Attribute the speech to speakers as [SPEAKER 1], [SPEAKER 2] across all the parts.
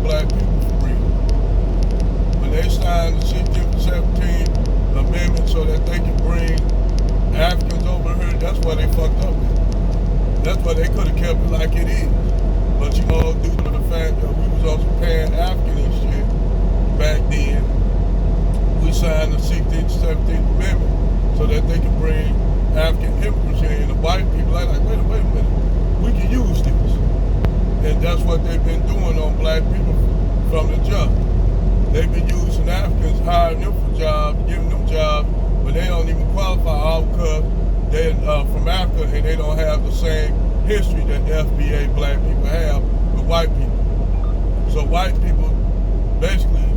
[SPEAKER 1] black people for real. When they signed the 17th Amendment so that they can bring Africans over here, that's why they fucked up with. That's why they could have kept it like it is. But you know, due to the fact that we was also Pan-African and shit back then, we signed the 16th, 17th Amendment so that they could bring African immigrants in. And the white people are like, wait a minute, we can use this. And that's what they've been doing on black people from the jump. They've been using Africans, hiring them for jobs, giving them jobs, but they don't even qualify all because they're from Africa and they don't have the same history that FBA black people have with white people. So white people, basically,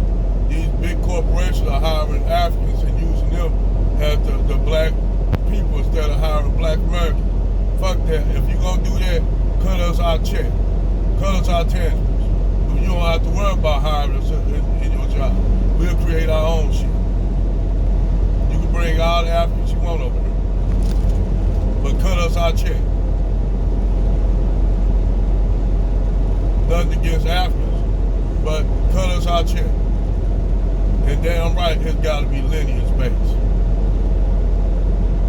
[SPEAKER 1] these big corporations are hiring Africans and using them as the black people instead of hiring black Americans. Fuck that. If you're going to do that, cut us our check. Cut us our tangibles. You don't have to worry about hiring us in your job. We'll create our own shit. You can bring all the Africans you want over here. But cut us our check. Nothing against Africans, but cut us our check. And damn right, it's got to be lineage based.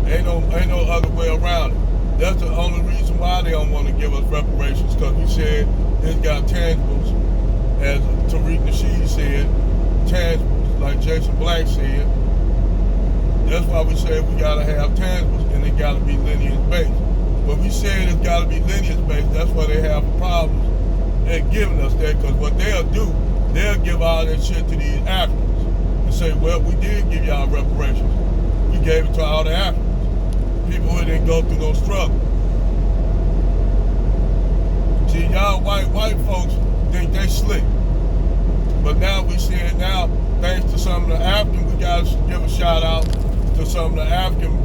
[SPEAKER 1] Ain't no other way around it. That's the only reason why they don't want to give us reparations, because we said it's got tangibles, as Tariq Nasheed said, tangibles, like Jason Black said. That's why we said we gotta have tangibles and it gotta be lineage based. When we said it's gotta be lineage based, that's why they have problems at giving us that, because what they'll do, they'll give all that shit to these Africans and say, well, we did give y'all reparations. We gave it to all the Africans. People who didn't go through no struggle. See, y'all white folks think they slick. But now we see it now, thanks to some of the Africans, we gotta give a shout out to some of the Africans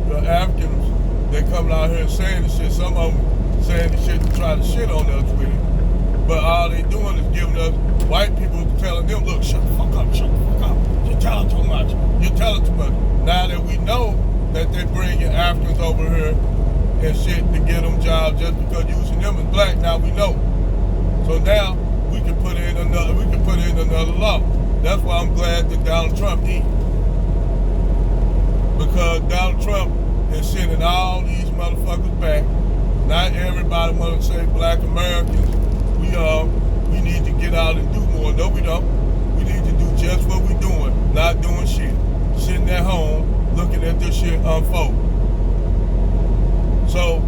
[SPEAKER 1] that come out here and saying this shit. Some of them saying this shit to try to shit on us with it. But all they doing is giving us, white people telling them, look, shut the fuck up, shut the fuck up. You're telling too much. You're telling too much. Now that we know that they bringing Africans over here and shit to get them jobs just because using them as black, now we know. So now we can put in another law. That's why I'm glad that Donald Trump did. Because Donald Trump is sending all these motherfuckers back. Not everybody want to say black Americans, we need to get out and do more. No, we don't. We need to do just what we're doing, not doing shit. Sitting at home, looking at this shit unfold. So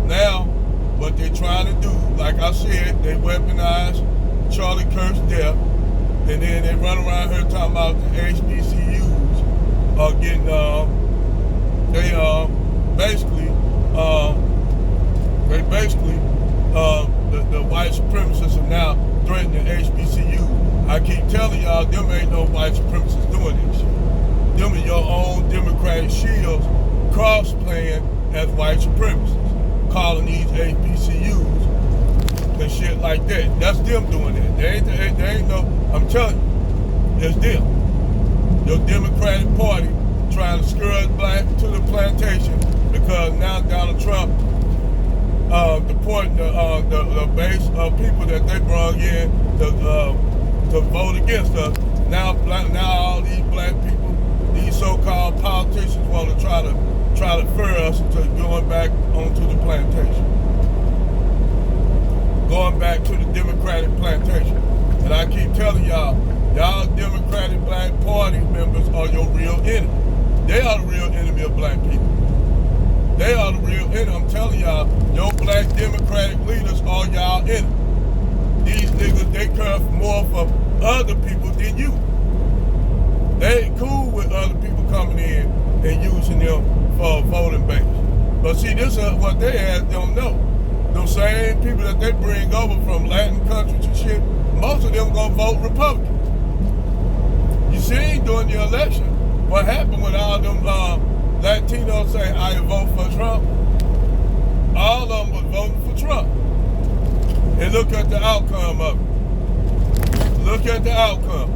[SPEAKER 1] now, what they're trying to do, like I said, they weaponize Charlie Kirk's death, and then they run around here talking about the HBCUs are getting, the white supremacists are now threatening HBCU. I keep telling y'all, them ain't no white supremacists doing this shit. Them are your own Democratic shields cross-playing as white supremacists, calling these HBCUs and shit like that. That's them doing it. They ain't no, I'm telling you, it's them. Your Democratic Party trying to scourge black to the plantation because now Donald Trump deporting the base of people that they brought in to vote against us. Now all these black people, these so-called politicians want to try to fur us into going back onto the plantation. Going back to the Democratic plantation. And I keep telling y'all Democratic Black Party members are your real enemy. They are the real enemy of black people. They are the real enemy. I'm telling y'all, your black Democratic leaders are y'all enemy. These niggas, they care more for other people than you. They ain't cool with other people coming in and using them for a voting base. But see, this is what they ass don't know. Those same people that they bring over from Latin countries and shit, most of them gonna vote Republican. You see, during the election, what happened with all them Latinos saying, I vote for Trump? All of them was voting for Trump. And look at the outcome of it. Look at the outcome.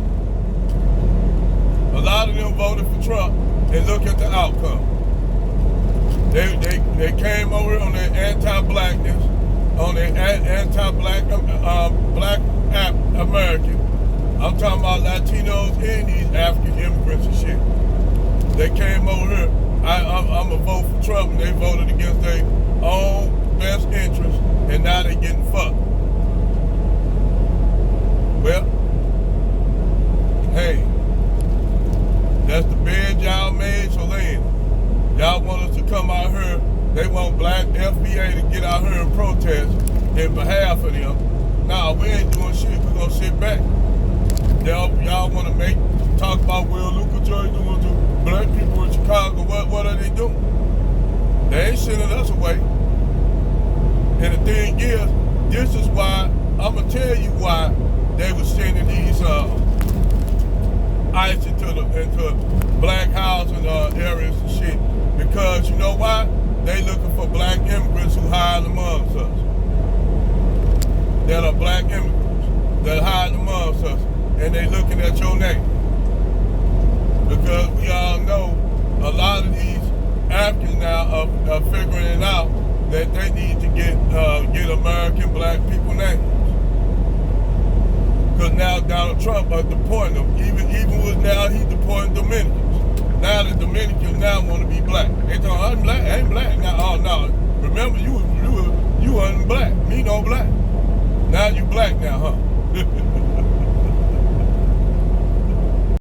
[SPEAKER 1] A lot of them voted for Trump, and look at the outcome. They came over on their anti-blackness, on their anti-black black American, I'm talking about Latinos and these African immigrants and shit. They came over here. I'm a vote for Trump, and they voted against their own best interest, and now they getting fucked. Well, hey, that's the bed y'all made, so lay in it. Y'all want us to come out here. They want black FBA to get out here and protest in behalf of them. Nah, we ain't doing shit. We're gonna sit back. Y'all want to talk about, well, look what y'all doing to black people in Chicago. What are they doing? They ain't sending us away. And the thing is, this is why, I'm going to tell you why they were sending these ICE into black housing areas and shit. Because you know why? They looking for black immigrants who hide amongst us. That are black immigrants that hide amongst us. And they looking at your name. Because we all know a lot of these Africans now are figuring it out that they need to get American black people names. Because now Donald Trump is deporting them. Even with now he's deporting Dominicans. Now the Dominicans now want to be black. They talking, I'm black, I ain't black.